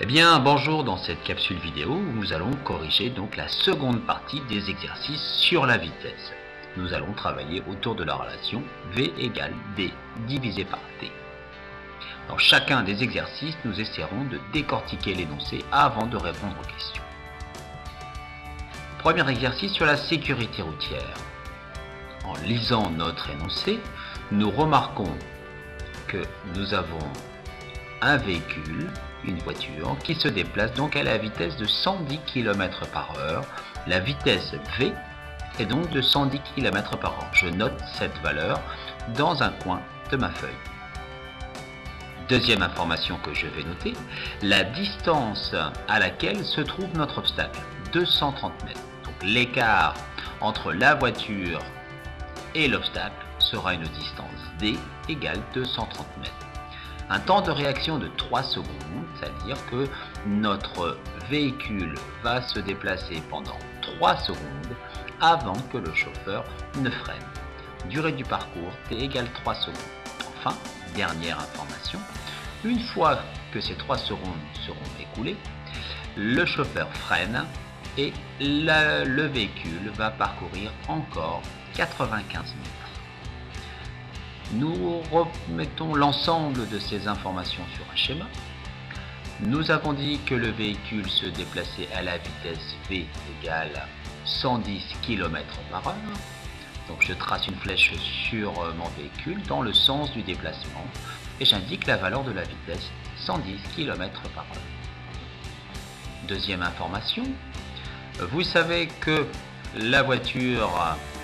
Eh bien, bonjour, dans cette capsule vidéo, nous allons corriger donc la seconde partie des exercices sur la vitesse. Nous allons travailler autour de la relation V égale D divisé par T. Dans chacun des exercices, nous essaierons de décortiquer l'énoncé avant de répondre aux questions. Premier exercice sur la sécurité routière. En lisant notre énoncé, nous remarquons que nous avons un véhicule, une voiture, qui se déplace donc à la vitesse de 110 km/h. La vitesse V est donc de 110 km/h. Je note cette valeur dans un coin de ma feuille. Deuxième information que je vais noter, la distance à laquelle se trouve notre obstacle, 230 mètres. Donc l'écart entre la voiture et l'obstacle sera une distance D égale 230 mètres. Un temps de réaction de 3 secondes, c'est-à-dire que notre véhicule va se déplacer pendant 3 secondes avant que le chauffeur ne freine. Durée du parcours, T égale 3 secondes. Enfin, dernière information, une fois que ces 3 secondes seront écoulées, le chauffeur freine et le véhicule va parcourir encore 95 mètres. Nous remettons l'ensemble de ces informations sur un schéma. Nous avons dit que le véhicule se déplaçait à la vitesse V égale 110 km/h. Donc je trace une flèche sur mon véhicule dans le sens du déplacement et j'indique la valeur de la vitesse, 110 km/h. Deuxième information, vous savez que la voiture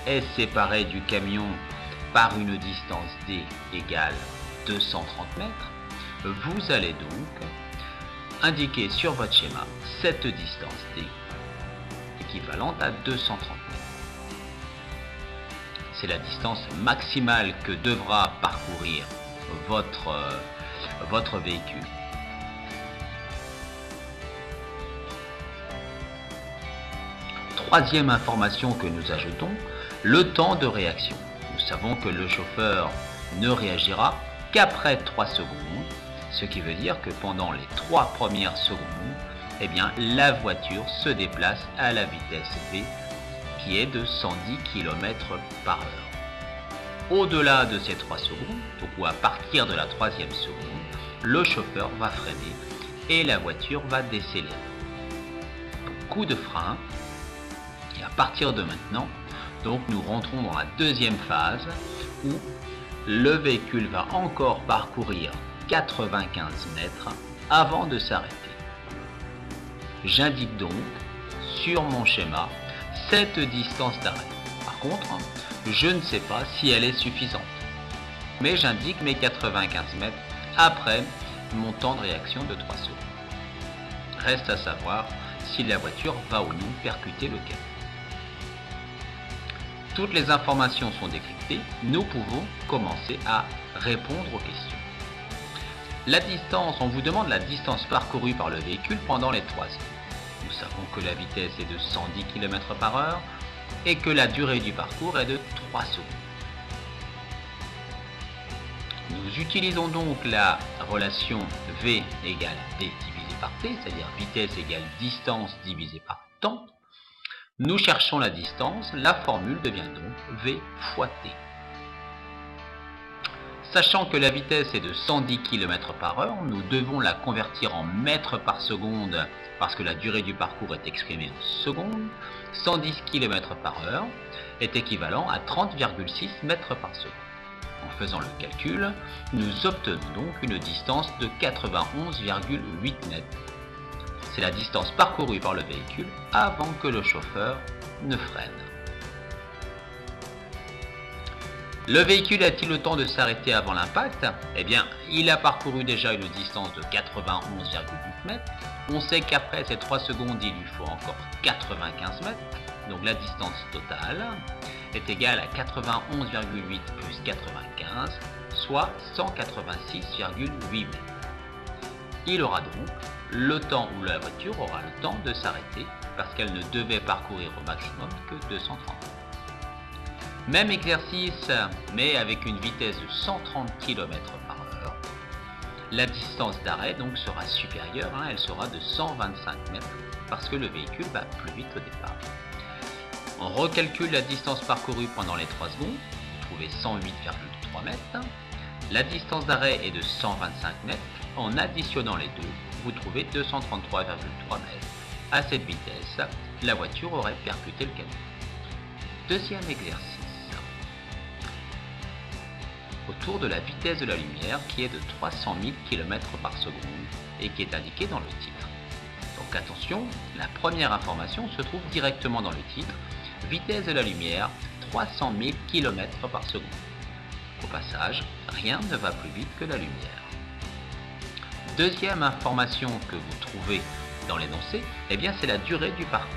est séparée du camion par une distance D égale 230 mètres, vous allez donc indiquer sur votre schéma cette distance D équivalente à 230 mètres. C'est la distance maximale que devra parcourir votre véhicule. Troisième information que nous ajoutons, le temps de réaction. Nous savons que le chauffeur ne réagira qu'après 3 secondes, ce qui veut dire que pendant les 3 premières secondes, eh bien, la voiture se déplace à la vitesse V qui est de 110 km/h. Au-delà de ces 3 secondes, donc ou à partir de la 3e seconde, le chauffeur va freiner et la voiture va décélérer. Donc, coup de frein, et à partir de maintenant, donc nous rentrons dans la deuxième phase où le véhicule va encore parcourir 95 mètres avant de s'arrêter. J'indique donc sur mon schéma cette distance d'arrêt. Par contre, je ne sais pas si elle est suffisante, mais j'indique mes 95 mètres après mon temps de réaction de 3 secondes. Reste à savoir si la voiture va ou non percuter le camion. Toutes les informations sont décryptées, nous pouvons commencer à répondre aux questions. La distance, on vous demande la distance parcourue par le véhicule pendant les 3 secondes. Nous savons que la vitesse est de 110 km/h et que la durée du parcours est de 3 secondes. Nous utilisons donc la relation V égale D divisé par T, c'est-à-dire vitesse égale distance divisé par temps. Nous cherchons la distance, la formule devient donc V fois T. Sachant que la vitesse est de 110 km/h, nous devons la convertir en mètres par seconde parce que la durée du parcours est exprimée en secondes. 110 km/h est équivalent à 30,6 mètres par seconde. En faisant le calcul, nous obtenons donc une distance de 91,8 mètres. C'est la distance parcourue par le véhicule avant que le chauffeur ne freine. Le véhicule a-t-il le temps de s'arrêter avant l'impact? Eh bien, il a parcouru déjà une distance de 91,8 mètres. On sait qu'après ces 3 secondes, il lui faut encore 95 mètres. Donc la distance totale est égale à 91,8 plus 95, soit 186,8 mètres. Il aura donc le temps où la voiture aura le temps de s'arrêter parce qu'elle ne devait parcourir au maximum que 230 mètres. Même exercice, mais avec une vitesse de 130 km/h. la distance d'arrêt donc sera supérieure, elle sera de 125 mètres parce que le véhicule va plus vite au départ. On recalcule la distance parcourue pendant les 3 secondes, vous trouvez 108,3 mètres. La distance d'arrêt est de 125 mètres. En additionnant les deux, vous trouvez 233,3 mètres. À cette vitesse, la voiture aurait percuté le camion. Deuxième exercice. Autour de la vitesse de la lumière qui est de 300 000 km par seconde et qui est indiquée dans le titre. Donc attention, la première information se trouve directement dans le titre. Vitesse de la lumière, 300 000 km par seconde. Au passage, rien ne va plus vite que la lumière. Deuxième information que vous trouvez dans l'énoncé, c'est la durée du parcours,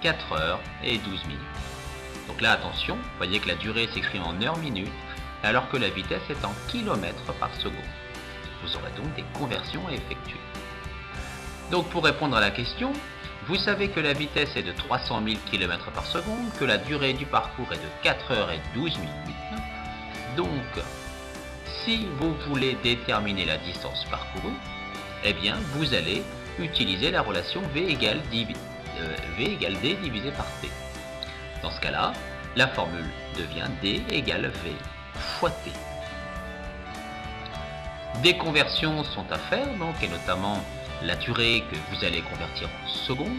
4 heures et 12 minutes. Donc là, attention, vous voyez que la durée s'exprime en heures minutes, alors que la vitesse est en kilomètres par seconde. Vous aurez donc des conversions à effectuer. Donc pour répondre à la question, vous savez que la vitesse est de 300 000 km par seconde, que la durée du parcours est de 4 heures et 12 minutes. Donc, si vous voulez déterminer la distance parcourue, vous allez utiliser la relation V égale D divisé par T. Dans ce cas-là, la formule devient D égale V fois T. Des conversions sont à faire, et notamment la durée que vous allez convertir en secondes.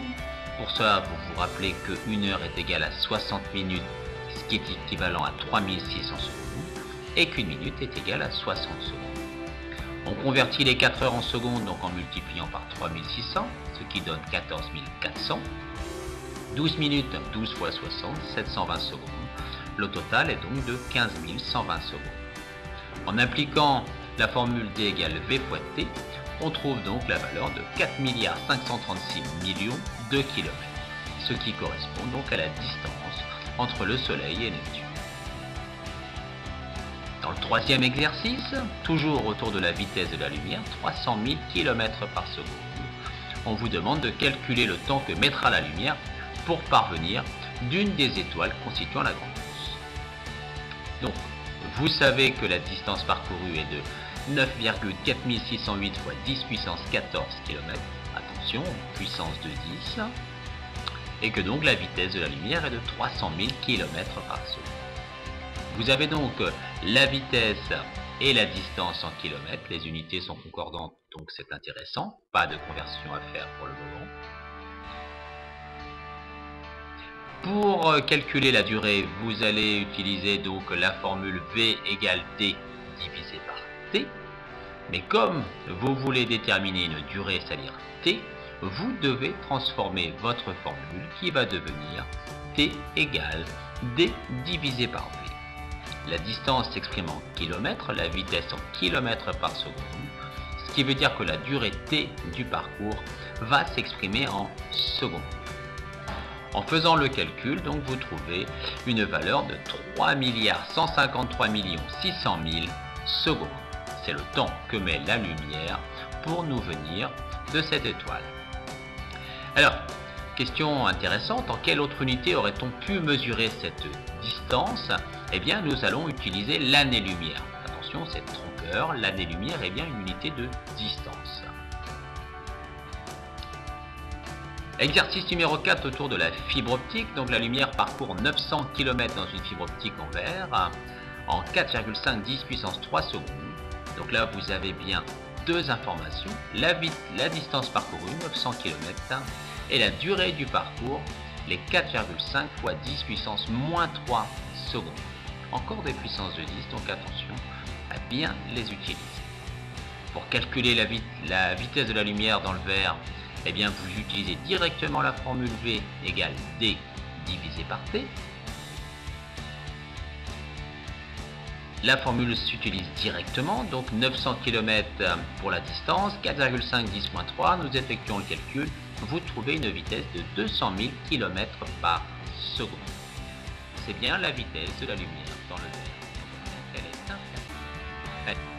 Pour cela, vous vous rappelez que 1 heure est égale à 60 minutes, ce qui est équivalent à 3600 secondes, et qu'une minute est égale à 60 secondes. On convertit les 4 heures en secondes, donc en multipliant par 3600, ce qui donne 14 400. 12 minutes, 12 fois 60, 720 secondes. Le total est donc de 15 120 secondes. En appliquant la formule D égale V fois T, on trouve donc la valeur de 4 536 millions de kilomètres, ce qui correspond donc à la distance entre le Soleil et Neptune. Dans le troisième exercice, toujours autour de la vitesse de la lumière, 300 000 km par seconde, on vous demande de calculer le temps que mettra la lumière pour parvenir d'une des étoiles constituant la Grande Ourse. Donc, vous savez que la distance parcourue est de 9,4608 fois 10 puissance 14 km, attention, puissance de 10, et que donc la vitesse de la lumière est de 300 000 km par seconde. Vous avez donc la vitesse et la distance en kilomètres, les unités sont concordantes, donc c'est intéressant, pas de conversion à faire pour le moment. Pour calculer la durée, vous allez utiliser donc la formule V égale D divisé par T, mais comme vous voulez déterminer une durée, c'est-à-dire T, vous devez transformer votre formule qui va devenir T égale D divisé par V. La distance s'exprime en kilomètres, la vitesse en kilomètres par seconde, ce qui veut dire que la durée T du parcours va s'exprimer en secondes. En faisant le calcul, donc vous trouvez une valeur de 3 153 600 000 secondes. C'est le temps que met la lumière pour nous venir de cette étoile. Alors, question intéressante, en quelle autre unité aurait-on pu mesurer cette distance? Nous allons utiliser l'année-lumière. Attention, c'est trompeur, l'année-lumière est bien une unité de distance. Exercice numéro 4 autour de la fibre optique. Donc la lumière parcourt 900 km dans une fibre optique en verre en 4,5 10 puissance 3 secondes. Donc là, vous avez bien deux informations, la distance parcourue, 900 km, et la durée du parcours, les 4,5 fois 10 puissance moins 3 secondes. Encore des puissances de 10, donc attention à bien les utiliser. Pour calculer la vitesse de la lumière dans le verre, vous utilisez directement la formule V égale D divisé par T. La formule s'utilise directement, donc 900 km pour la distance, 4,5 10 moins 3, nous effectuons le calcul, vous trouvez une vitesse de 200 000 km par seconde. C'est bien la vitesse de la lumière dans le verre. Elle est infinie.